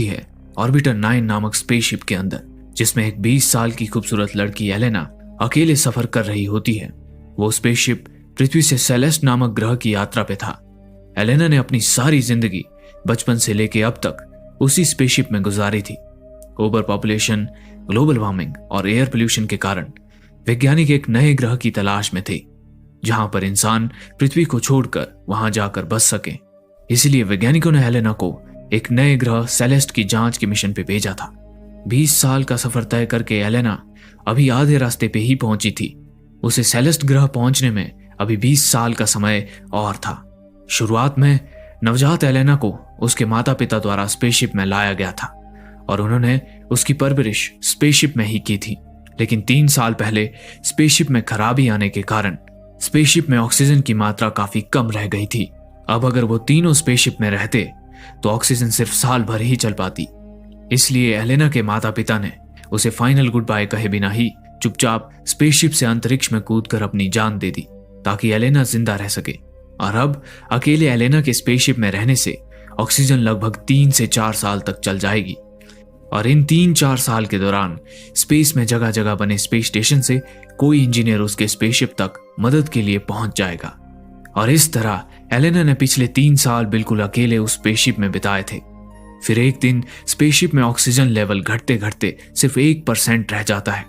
है ऑर्बिटर 9 नामक स्पेसशिप के अंदर, जिसमें एक 20 साल की खूबसूरत लड़की एलेना अकेले सफर कर रही होती है। वो स्पेसशिप पृथ्वी से सेलेस्ट नामक ग्रह की यात्रा पे था। एलेना ने अपनी सारी जिंदगी बचपन से लेके अब तक उसी स्पेसशिप में गुजारी थी। ओवर पॉपुलेशन, ग्लोबल वार्मिंग और एयर पोल्यूशन के कारण वैज्ञानिक एक नए ग्रह की तलाश में थे, जहां पर इंसान पृथ्वी को छोड़कर वहां जाकर बस सके। इसलिए वैज्ञानिकों ने एलेना को एक नए ग्रह सेलेस्ट की जांच के मिशन पे भेजा था। 20 साल का सफर तय करके एलेना अभी आधे रास्ते पे ही पहुंची थी। उसे सेलेस्ट ग्रह पहुंचने में अभी 20 साल का समय और था। शुरुआत में नवजात एलेना को उसके माता पिता द्वारा स्पेसशिप में लाया गया था और उन्होंने उसकी परवरिश स्पेसशिप में ही की थी। लेकिन 3 साल पहले स्पेसशिप में खराबी आने के कारण स्पेसशिप में ऑक्सीजन की मात्रा काफी कम रह गई थी। अब अगर वो तीनों स्पेसशिप में रहते तो ऑक्सीजन सिर्फ साल भर ही चल पाती। इसलिए एलेना के माता पिता ने उसे फाइनल गुड बाय कहे बिना ही चुपचाप स्पेसशिप से अंतरिक्ष में कूदकर अपनी जान दे दी, ताकि एलेना जिंदा रह सके। और अब अकेले एलेना के स्पेसशिप में रहने से ऑक्सीजन लगभग 3 से 4 साल तक चल जाएगी। और इन 3-4 साल के दौरान स्पेस में जगह जगह बने स्पेस स्टेशन से कोई इंजीनियर उसके स्पेसशिप तक मदद के लिए पहुंच जाएगा। और इस तरह एलेना ने पिछले 3 साल बिल्कुल अकेले उस स्पेसशिप में बिताए थे। फिर एक दिन स्पेसशिप में ऑक्सीजन लेवल घटते घटते सिर्फ 1% रह जाता है।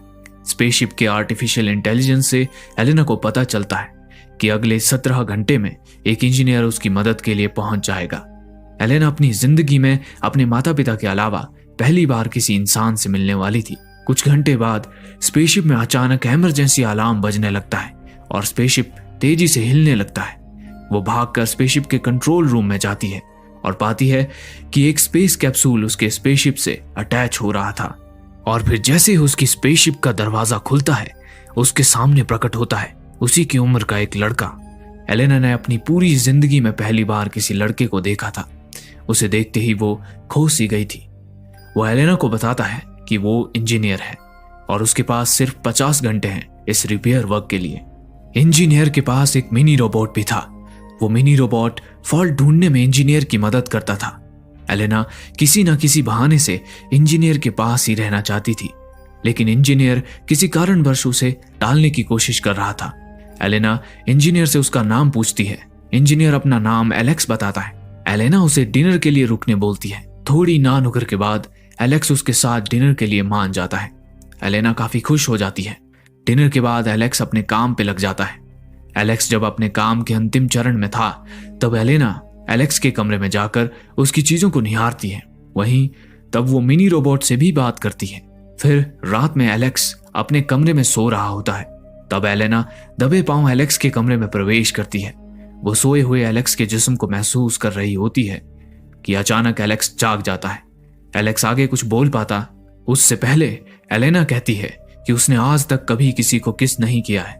स्पेसशिप के आर्टिफिशियल इंटेलिजेंस से एलेना को पता चलता है कि अगले 17 घंटे में एक इंजीनियर उसकी मदद के लिए पहुंच जाएगा। एलेना अपनी जिंदगी में अपने माता पिता के अलावा पहली बार किसी इंसान से मिलने वाली थी। कुछ घंटे बाद स्पेसशिप में अचानक इमरजेंसी अलार्म बजने लगता है और स्पेसशिप तेजी से हिलने लगता है। वो भागकर स्पेसशिप के कंट्रोल रूम में जाती है और पाती है कि एक स्पेस कैप्सूल उसके स्पेसशिप से अटैच हो रहा था। और फिर जैसे ही उसकी स्पेसशिप का दरवाजा खुलता है, उसके सामने प्रकट होता है उसी की उम्र का एक लड़का। एलेना ने अपनी पूरी जिंदगी में पहली बार किसी लड़के को देखा था। उसे देखते ही वो खो सी गई थी। वो एलेना को बताता है कि वो इंजीनियर है और उसके पास सिर्फ 50 घंटे हैं इस रिपेयर वर्क के लिए। इंजीनियर के पास एक मिनी रोबोट भी था। वो मिनी रोबोट फॉल्ट ढूंढने में इंजीनियर की मदद करता था। एलेना किसी न किसी बहाने से इंजीनियर के पास ही रहना चाहती थी, लेकिन इंजीनियर किसी कारणवश उसे टालने की कोशिश कर रहा था। एलेना इंजीनियर से उसका नाम पूछती है। इंजीनियर अपना नाम एलेक्स बताता है। एलेना उसे डिनर के लिए रुकने बोलती है। थोड़ी नानुकर के बाद एलेक्स उसके साथ डिनर के लिए मान जाता है। एलेना काफी खुश हो जाती है। डिनर के बाद एलेक्स अपने काम पे लग जाता है। एलेक्स जब अपने काम के अंतिम चरण में था, तब एलेना एलेक्स के कमरे में जाकर उसकी चीजों को निहारती है। वहीं तब वो मिनी रोबोट से भी बात करती है। फिर रात में एलेक्स अपने कमरे में सो रहा होता है। तब एलेना दबे पांव एलेक्स के कमरे में प्रवेश करती है। वो सोए हुए एलेक्स के जिस्म को महसूस कर रही होती है कि अचानक एलेक्स जाग जाता है। एलेक्स आगे कुछ बोल पाता उससे पहले एलेना कहती है कि उसने आज तक कभी किसी को किस नहीं किया है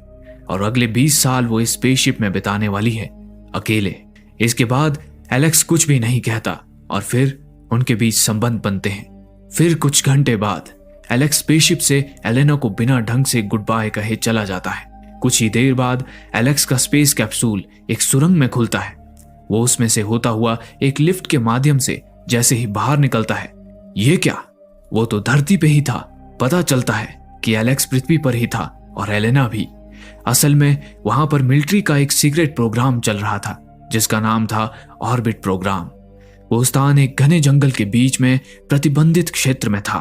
और अगले 20 साल वो इस स्पेसशिप में बिताने वाली है अकेले। इसके बाद एलेक्स कुछ भी नहीं कहता और फिर उनके बीच संबंध बनते हैं। फिर कुछ घंटे बाद एलेक्स स्पेसशिप से एलेना को बिना ढंग से गुड बाय कहे चला जाता है। कुछ ही देर बाद एलेक्स का स्पेस कैप्सूल एक सुरंग में खुलता है। वो उसमें से होता हुआ एक लिफ्ट के माध्यम से जैसे ही बाहर निकलता है, ये क्या, वो तो धरती पे ही था। पता चलता है कि एलेक्स पृथ्वी पर ही था और एलेना भी। असल में वहां पर मिलिट्री का एक सीक्रेट प्रोग्राम चल रहा था जिसका नाम था ऑर्बिट प्रोग्राम। वो स्थान एक घने जंगल के बीच में प्रतिबंधित क्षेत्र में था।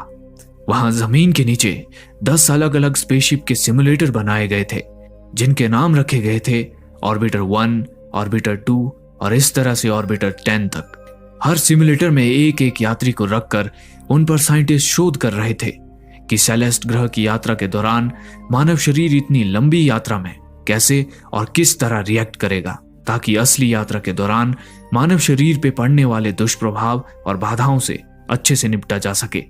वहां जमीन के नीचे 10 अलग अलग स्पेसशिप के सिमुलेटर बनाए गए थे, जिनके नाम रखे गए थे ऑर्बिटर 1, ऑर्बिटर 2 और इस तरह से ऑर्बिटर 10 तक। हर सिमुलेटर में एक एक यात्री को रखकर उन पर साइंटिस्ट शोध कर रहे थे कि सेलेस्ट ग्रह की यात्रा के दौरान मानव शरीर इतनी लंबी यात्रा में कैसे और किस तरह रिएक्ट करेगा, ताकि असली यात्रा के दौरान मानव शरीर पे पड़ने वाले दुष्प्रभाव और बाधाओं से अच्छे से निपटा जा सके।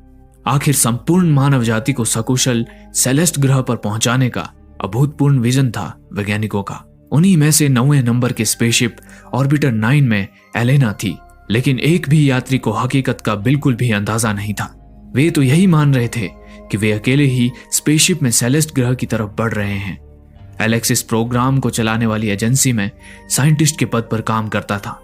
आखिर संपूर्ण मानव जाति को सकुशल सेलेस्ट ग्रह पर पहुंचाने का अभूतपूर्व विजन था वैज्ञानिकों का। उन्हीं में से 9वें नंबर के स्पेसशिप ऑर्बिटर 9 में एलेना थी, लेकिन एक भी यात्री को हकीकत का बिल्कुल भी अंदाजा नहीं था। वे तो यही मान रहे थे कि वे अकेले ही स्पेसशिप में सेलेस्ट ग्रह की तरफ बढ़ रहे हैं। एलेक्स इस प्रोग्राम को चलाने वाली एजेंसी में साइंटिस्ट के पद पर काम करता था।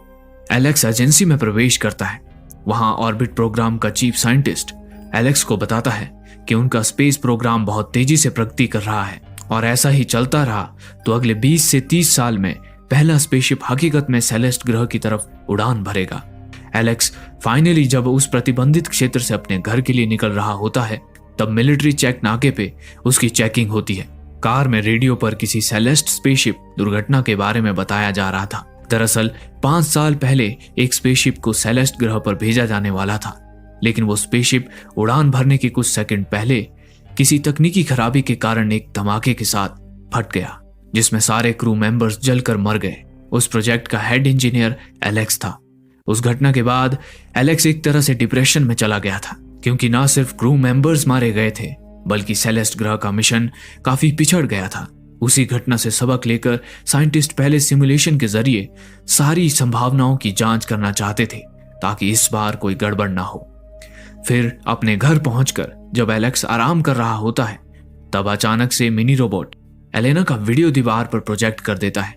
एलेक्स एजेंसी में प्रवेश करता है वहां ऑर्बिट प्रोग्राम का चीफ साइंटिस्ट एलेक्स को बताता है कि उनका स्पेस प्रोग्राम बहुत तेजी से प्रगति कर रहा है और ऐसा ही चलता रहा तो अगले 20 से 30 साल में पहला स्पेसशिप हकीकत में सेलेस्ट ग्रह की तरफ उड़ान भरेगा। एलेक्स फाइनली जब उस प्रतिबंधित क्षेत्र से अपने घर के लिए निकल रहा होता है तब मिलिट्री चेक नाके पे उसकी चेकिंग होती है। कार में रेडियो पर किसी सेलेस्ट स्पेसशिप दुर्घटना के बारे में बताया जा रहा था। दरअसल 5 साल पहले एक स्पेसशिप को सेलेस्ट ग्रह पर भेजा जाने वाला था, लेकिन वो स्पेसशिप उड़ान भरने के कुछ सेकंड पहले किसी तकनीकी खराबी के कारण एक धमाके के साथ फट गया, जिसमें सारे क्रू मेंबर्स जलकर मर गए। उस प्रोजेक्ट का हेड इंजीनियर एलेक्स था। उस घटना के बाद एलेक्स एक तरह से डिप्रेशन में चला गया था, क्योंकि ना सिर्फ क्रू मेंबर्स मारे गए थे बल्कि सेलेस्ट ग्रह का मिशन काफी पिछड़ गया था। उसी घटना से सबक लेकर साइंटिस्ट पहले सिमुलेशन के जरिए सारी संभावनाओं की जांच करना चाहते थे ताकि इस बार कोई गड़बड़ ना हो। फिर अपने घर पहुंचकर जब एलेक्स आराम कर रहा होता है तब अचानक से मिनी रोबोट एलेना का वीडियो दीवार पर प्रोजेक्ट कर देता है।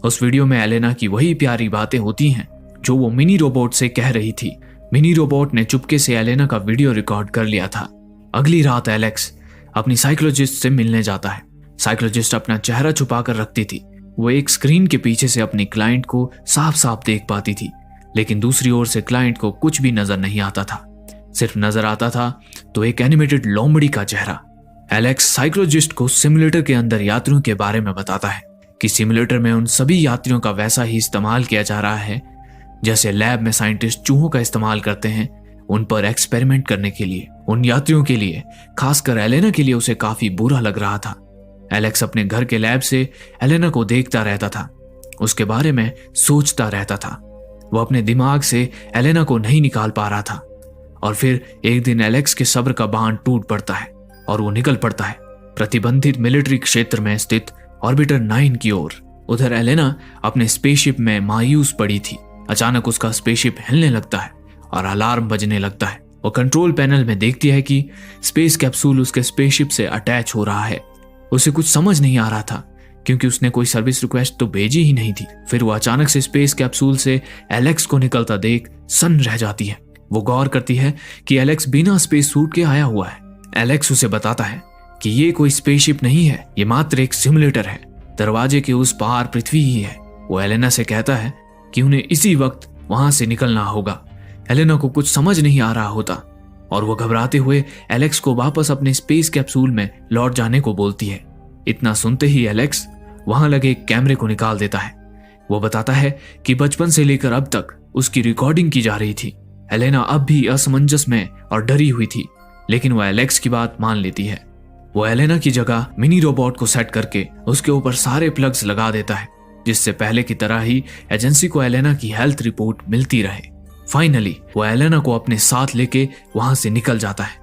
उस वीडियो में एलेना की वही प्यारी बातें होती हैं जो वो मिनी रोबोट से कह रही थी। मिनी रोबोट ने चुपके से एलेना का वीडियो रिकॉर्ड कर लिया था। अगली रात एलेक्स अपनी साइकोलॉजिस्ट से मिलने जाता है। साइकोलॉजिस्ट अपना चेहरा छुपा कर रखती थी। वो एक स्क्रीन के पीछे से अपनी क्लाइंट को साफ साफ देख पाती थी, लेकिन दूसरी ओर से क्लाइंट को कुछ भी नजर नहीं आता था। सिर्फ नजर आता था तो एक एनिमेटेड लोमड़ी का चेहरा। एलेक्स साइकोलॉजिस्ट को सिमुलेटर के अंदर यात्रियों के बारे में बताता है कि सिमुलेटर में उन सभी यात्रियों का वैसा ही इस्तेमाल किया जा रहा है जैसे लैब में साइंटिस्ट चूहों का इस्तेमाल करते हैं उन पर एक्सपेरिमेंट करने के लिए। उन यात्रियों के लिए, खासकर एलेना के लिए, उसे काफी बुरा लग रहा था। एलेक्स अपने घर के लैब से एलेना को देखता रहता था, उसके बारे में सोचता रहता था। वो अपने दिमाग से एलेना को नहीं निकाल पा रहा था। और फिर एक दिन एलेक्स के सब्र का बांध टूट पड़ता है और वो निकल पड़ता है प्रतिबंधित मिलिट्री क्षेत्र में स्थित ऑर्बिटर 9 की ओर। उधर एलेना अपने स्पेसशिप में मायूस पड़ी थी। अचानक उसका स्पेसशिप हिलने लगता है और अलार्म बजने लगता है। वो कंट्रोल पैनल में देखती है कि स्पेस कैप्सूल उसके स्पेसशिप से अटैच हो रहा है। उसे कुछ समझ नहीं आ रहा था क्योंकि उसने कोई सर्विस रिक्वेस्ट तो भेजी ही नहीं थी। फिर वो अचानक से स्पेस कैप्सूल से एलेक्स को निकलता देख सन्न रह जाती है। वो गौर करती है कि एलेक्स बिना स्पेस सूट के आया हुआ है। एलेक्स उसे बताता है कि ये कोई स्पेसशिप नहीं है, ये मात्र एक सिमुलेटर है। दरवाजे के उस पार पृथ्वी ही है। वो एलेना से कहता है कि उन्हें इसी वक्त वहां से निकलना होगा। एलेना को कुछ समझ नहीं आ रहा होता और वो घबराते हुए एलेक्स को वापस अपने स्पेस कैप्सूल में लौट जाने को बोलती है। इतना सुनते ही एलेक्स वहां लगे एक कैमरे को निकाल देता है। वो बताता है कि बचपन से लेकर अब तक उसकी रिकॉर्डिंग की जा रही थी। एलेना अब भी असमंजस में और डरी हुई थी, लेकिन वह एलेक्स की बात मान लेती है। वो एलेना की जगह मिनी रोबोट को सेट करके उसके ऊपर सारे प्लग्स लगा देता है, जिससे पहले की तरह ही एजेंसी को एलेना की हेल्थ रिपोर्ट मिलती रहे। फाइनली वो एलेना को अपने साथ लेके वहां से निकल जाता है।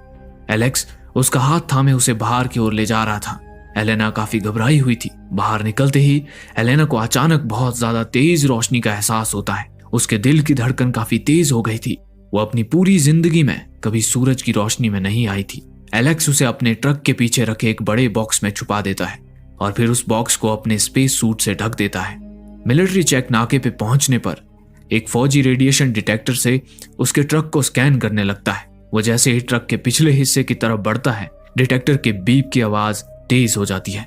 एलेक्स उसका हाथ थामे उसे बाहर की ओर ले जा रहा था। एलेना काफी घबराई हुई थी। बाहर निकलते ही एलेना को अचानक बहुत ज्यादा तेज रोशनी का एहसास होता है। उसके दिल की धड़कन काफी तेज हो गई थी। वो अपनी पूरी जिंदगी में कभी सूरज की रोशनी में नहीं आई थी। एलेक्स उसे अपने ट्रक के पीछे रखे एक बड़े बॉक्स में छुपा देता है और फिर उस बॉक्स को अपने स्पेस सूट से ढक देता है। मिलिट्री चेक नाके पे पहुंचने पर एक फौजी रेडिएशन डिटेक्टर से उसके ट्रक को स्कैन करने लगता है। वो जैसे ही ट्रक के पिछले हिस्से की तरफ बढ़ता है, डिटेक्टर के बीप की आवाज तेज हो जाती है।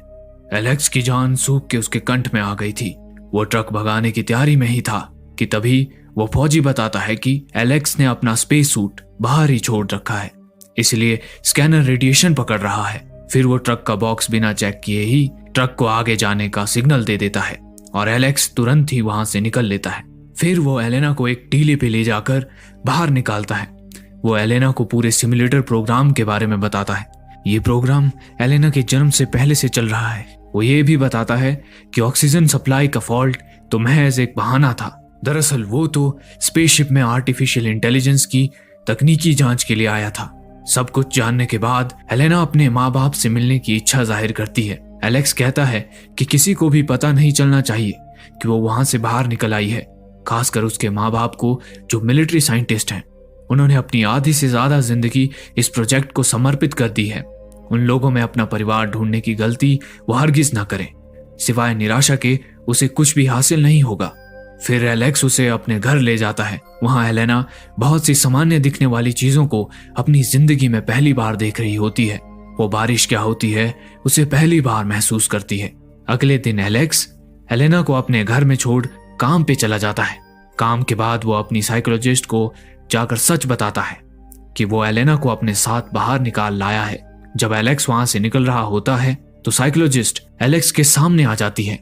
एलेक्स की जान सूख के उसके कंठ में आ गई थी। वो ट्रक भगाने की तैयारी में ही था कि तभी वो फौजी बताता है कि एलेक्स ने अपना स्पेस सूट बाहर ही छोड़ रखा है, इसलिए स्कैनर रेडिएशन पकड़ रहा है। फिर वो ट्रक का बॉक्स बिना चेक किए ही ट्रक को आगे जाने का सिग्नल दे देता है और एलेक्स तुरंत ही वहां से निकल लेता है। फिर वो एलेना को एक टीले पे ले जाकर बाहर निकालता है। वो एलेना को पूरे सिमुलेटर प्रोग्राम के बारे में बताता है। ये प्रोग्राम एलेना के जन्म से पहले से चल रहा है। वो ये भी बताता है कि ऑक्सीजन सप्लाई का फॉल्ट तो महज एक बहाना था। दरअसल वो तो स्पेसशिप में आर्टिफिशियल इंटेलिजेंस की तकनीकी जांच के लिए आया था। सब कुछ जानने के बाद एलेना अपने माँ बाप से मिलने की इच्छा जाहिर करती है। एलेक्स कहता है कि किसी को भी पता नहीं चलना चाहिए कि वो वहां से बाहर निकल आई है, खासकर उसके माँ बाप को जो मिलिट्री साइंटिस्ट हैं। उन्होंने अपनी आधी से ज्यादा जिंदगी इस प्रोजेक्ट को समर्पित कर दी है। उन लोगों में अपना परिवार ढूंढने की गलती वो हरगिज ना करें। सिवाय निराशा के उसे कुछ भी हासिल नहीं होगा। फिर एलेक्स उसे अपने घर ले जाता है। वहां एलेना बहुत सी सामान्य दिखने वाली चीजों को अपनी जिंदगी में पहली बार देख रही होती है। वो बारिश क्या होती है उसे पहली बार महसूस करती है। अगले दिन एलेक्स एलेना को अपने घर में छोड़ काम पे चला जाता है। काम के बाद वो अपनी साइकोलॉजिस्ट को जाकर सच बताता है कि वो एलेना को अपने साथ बाहर निकाल लाया है। जब एलेक्स वहां से निकल रहा होता है तो साइकोलॉजिस्ट एलेक्स के सामने आ जाती है।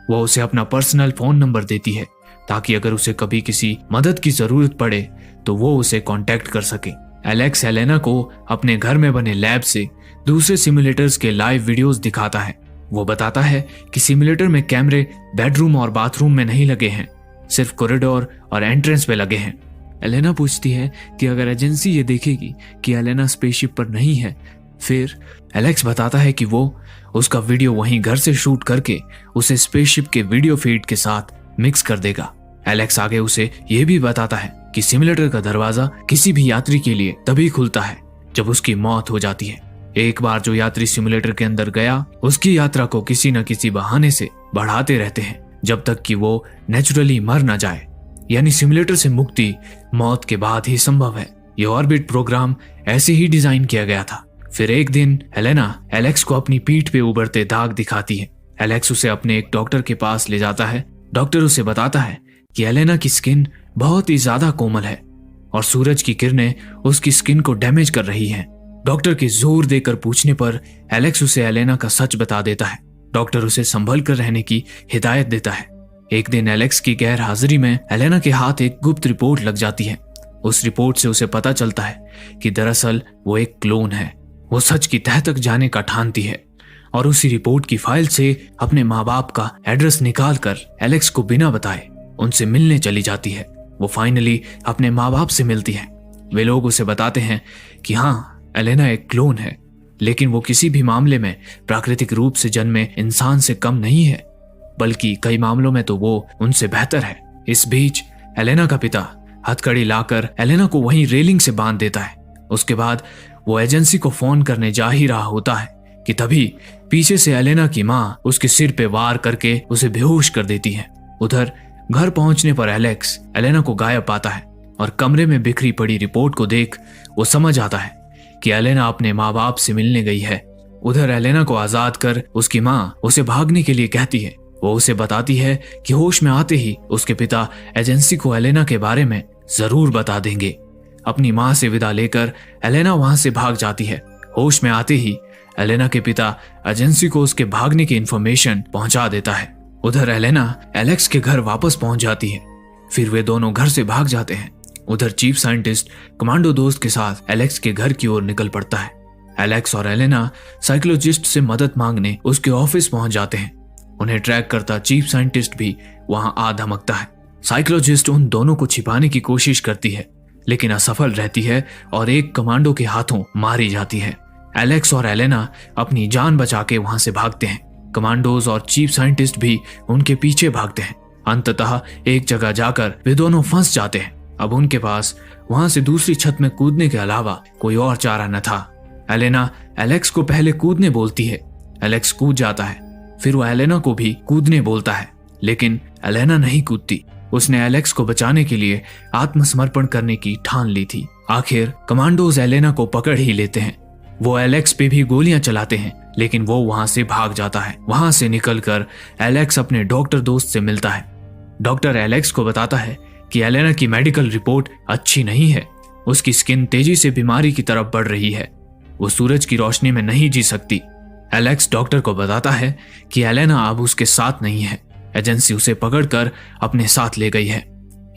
वो उसे अपना पर्सनल फोन नंबर देती है ताकि अगर उसे कभी किसी मदद की जरूरत पड़े तो वो उसे कांटेक्ट कर सके। एलेक्स एलेना को अपने घर में बने लैब से दूसरे सिमुलेटर्स के लाइव वीडियोस दिखाता है। वो बताता है कि सिमुलेटर में कैमरे बेडरूम और बाथरूम में नहीं लगे हैं, सिर्फ कॉरिडोर और एंट्रेंस पे लगे हैं। एलेना पूछती है कि अगर एजेंसी ये देखेगी कि एलेना स्पेसशिप पर नहीं है, फिर एलेक्स बताता है कि वो उसका वीडियो वहीं घर से शूट करके उसे स्पेसशिप के वीडियो फीड के साथ मिक्स कर देगा। एलेक्स आगे उसे ये भी बताता है कि सिमुलेटर का दरवाजा किसी भी यात्री के लिए तभी खुलता है जब उसकी मौत हो जाती है। एक बार जो यात्री सिमुलेटर के अंदर गया उसकी यात्रा को किसी न किसी बहाने से बढ़ाते रहते हैं जब तक कि वो नेचुरली मर न जाए, यानी सिमुलेटर से मुक्ति मौत के बाद ही संभव है। ये ऑर्बिट प्रोग्राम ऐसे ही डिजाइन किया गया था। फिर एक दिन एलेना एलेक्स को अपनी पीठ पे उभरते दाग दिखाती है। एलेक्स उसे अपने एक डॉक्टर के पास ले जाता है। डॉक्टर उसे बताता है कि एलेना की स्किन बहुत ही ज्यादा कोमल है और सूरज की किरणें उसकी स्किन को डैमेज कर रही हैं। डॉक्टर के जोर देकर पूछने पर एलेक्स उसे एलेना का सच बता देता है। डॉक्टर उसे संभल कर रहने की हिदायत देता है। एक दिन एलेक्स की गैर हाजिरी में एलेना के हाथ एक गुप्त रिपोर्ट लग जाती है। उस रिपोर्ट से उसे पता चलता है कि दरअसल वो एक क्लोन है। वो सच की तह तक जाने का ठानती है और उसी रिपोर्ट की फाइल से अपने माँ बाप का एड्रेस निकाल कर एलेक्स को बिना बताए उनसे मिलने चली जाती है। वो फाइनली अपने माँ बाप से मिलती है। वे लोग उसे बताते हैं कि हाँ, एलेना एक क्लोन है, लेकिन वो किसी भी मामले में प्राकृतिक रूप से जन्मे इंसान से कम नहीं है, बल्कि कई मामलों में तो वो उनसे बेहतर है। इस बीच एलेना का पिता हथकड़ी लाकर एलेना को वहीं रेलिंग से बांध देता है। उसके बाद वो एजेंसी को फोन करने जा ही रहा होता है कि तभी पीछे से एलेना की माँ उसके सिर पे वार करके उसे बेहोश कर देती है। उधर घर पहुंचने पर एलेक्स एलेना को गायब पाता है और कमरे में बिखरी पड़ी रिपोर्ट को देख वो समझ आता है कि एलेना अपने माँ बाप से मिलने गई है। उधर एलेना को आजाद कर उसकी माँ उसे भागने के लिए कहती है। वो उसे बताती है कि होश में आते ही उसके पिता एजेंसी को एलेना के बारे में जरूर बता देंगे। अपनी माँ से विदा लेकर एलेना वहां से भाग जाती है। होश में आते ही एलेना के पिता एजेंसी को उसके भागने की इंफॉर्मेशन पहुंचा देता है। उधर एलेना एलेक्स के घर वापस पहुंच जाती है। फिर वे दोनों घर से भाग जाते हैं। उधर चीफ साइंटिस्ट कमांडो दोस्त के साथ एलेक्स के घर की ओर निकल पड़ता है। एलेक्स और एलेना साइकोलॉजिस्ट से मदद मांगने उसके ऑफिस पहुंच जाते हैं। उन्हें ट्रैक करता चीफ साइंटिस्ट भी वहां आ धमकता है। साइकोलॉजिस्ट उन दोनों को छिपाने की कोशिश करती है, लेकिन असफल रहती है और एक कमांडो के हाथों मारी जाती है। एलेक्स और एलेना अपनी जान बचा के वहां से भागते हैं। कमांडोज और चीफ साइंटिस्ट भी उनके पीछे भागते हैं। अंततः एक जगह जाकर वे दोनों फंस जाते हैं। अब उनके पास वहां से दूसरी छत में कूदने के अलावा कोई और चारा न था। एलेना एलेक्स को पहले कूदने बोलती है। एलेक्स कूद जाता है। फिर वो एलेना को भी कूदने बोलता है, लेकिन एलेना नहीं कूदती। उसने एलेक्स को बचाने के लिए आत्मसमर्पण करने की ठान ली थी। आखिर कमांडोज एलेना को पकड़ ही लेते हैं। वो एलेक्स पे भी गोलियां चलाते हैं, लेकिन वो वहां से भाग जाता है। वहां से निकलकर एलेक्स अपने डॉक्टर दोस्त से मिलता है। डॉक्टर एलेक्स को बताता है कि एलेना की मेडिकल रिपोर्ट अच्छी नहीं है। उसकी स्किन तेजी से बीमारी की तरफ बढ़ रही है। वो सूरज की रोशनी में नहीं जी सकती। एलेक्स डॉक्टर को बताता है कि एलेना अब उसके साथ नहीं है। एजेंसी उसे पकड़कर अपने साथ ले गई है।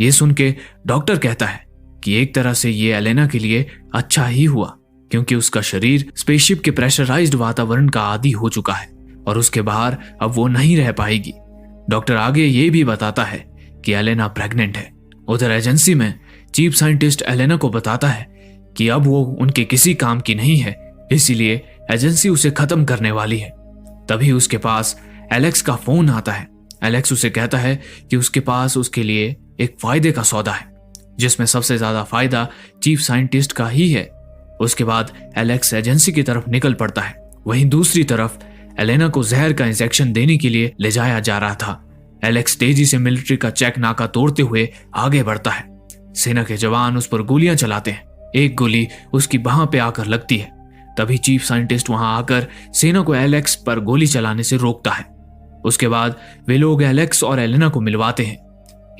ये सुन के डॉक्टर कहता है कि एक तरह से ये एलेना के लिए अच्छा ही हुआ, क्योंकि उसका शरीर स्पेसशिप के प्रेशराइज्ड वातावरण का आदी हो चुका है और उसके बाहर अब वो नहीं रह पाएगी। डॉक्टर आगे ये भी बताता है कि एलेना प्रेग्नेंट है। उधर एजेंसी में चीफ साइंटिस्ट एलेना को बताता है कि अब वो उनके किसी काम की नहीं है, इसीलिए एजेंसी उसे खत्म करने वाली है। तभी उसके पास एलेक्स का फोन आता है। एलेक्स उसे कहता है कि उसके पास उसके लिए एक फायदे का सौदा है, जिसमें सबसे ज्यादा फायदा चीफ साइंटिस्ट का ही है। उसके बाद एलेक्स एजेंसी की तरफ निकल पड़ता है। वहीं दूसरी तरफ एलेना को जहर का इंजेक्शन देने के लिए ले जाया जा रहा था। एलेक्स तेजी से मिलिट्री का चेक नाका तोड़ते हुए आगे बढ़ता है। सेना के जवान उस पर गोलियां चलाते हैं। एक गोली उसकी बाह पे आकर लगती है। तभी चीफ साइंटिस्ट वहां आकर सेना को एलेक्स पर गोली चलाने से रोकता है। उसके बाद वे लोग एलेक्स और एलेना को मिलवाते हैं।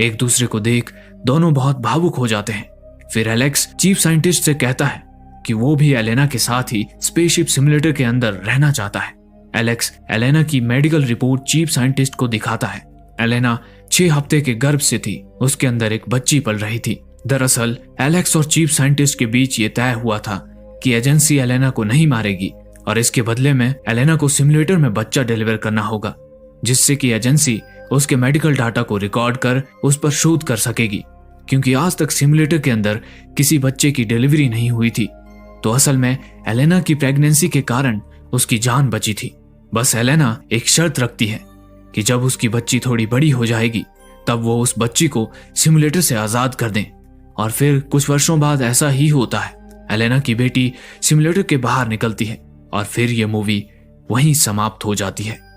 एक दूसरे को देख दोनों बहुत भावुक हो जाते हैं। फिर एलेक्स चीफ साइंटिस्ट से कहता है कि वो भी एलेना के साथ ही स्पेसशिप सिमुलेटर के अंदर रहना चाहता है। एलेक्स एलेना की मेडिकल रिपोर्ट चीफ साइंटिस्ट को दिखाता है। एलेना 6 हफ्ते के गर्भ से थी। उसके अंदर एक बच्ची पल रही थी। दरअसल एलेक्स और चीफ साइंटिस्ट के बीच ये तय हुआ था कि एजेंसी एलेना को नहीं मारेगी और इसके बदले में एलेना को सिमुलेटर में बच्चा डिलीवर करना होगा, जिससे कि एजेंसी उसके मेडिकल डाटा को रिकॉर्ड कर उस पर शोध कर सकेगी। क्योंकि आज तक सिमुलेटर के अंदर किसी बच्चे की डिलीवरी नहीं हुई थी, तो असल में एलेना की प्रेगनेंसी के कारण उसकी जान बची थी। बस एलेना एक शर्त रखती है कि जब उसकी बच्ची थोड़ी बड़ी हो जाएगी तब वो उस बच्ची को सिमुलेटर से आजाद कर दें। और फिर कुछ वर्षों बाद ऐसा ही होता है। एलेना की बेटी सिमुलेटर के बाहर निकलती है और फिर ये मूवी वहीं समाप्त हो जाती है।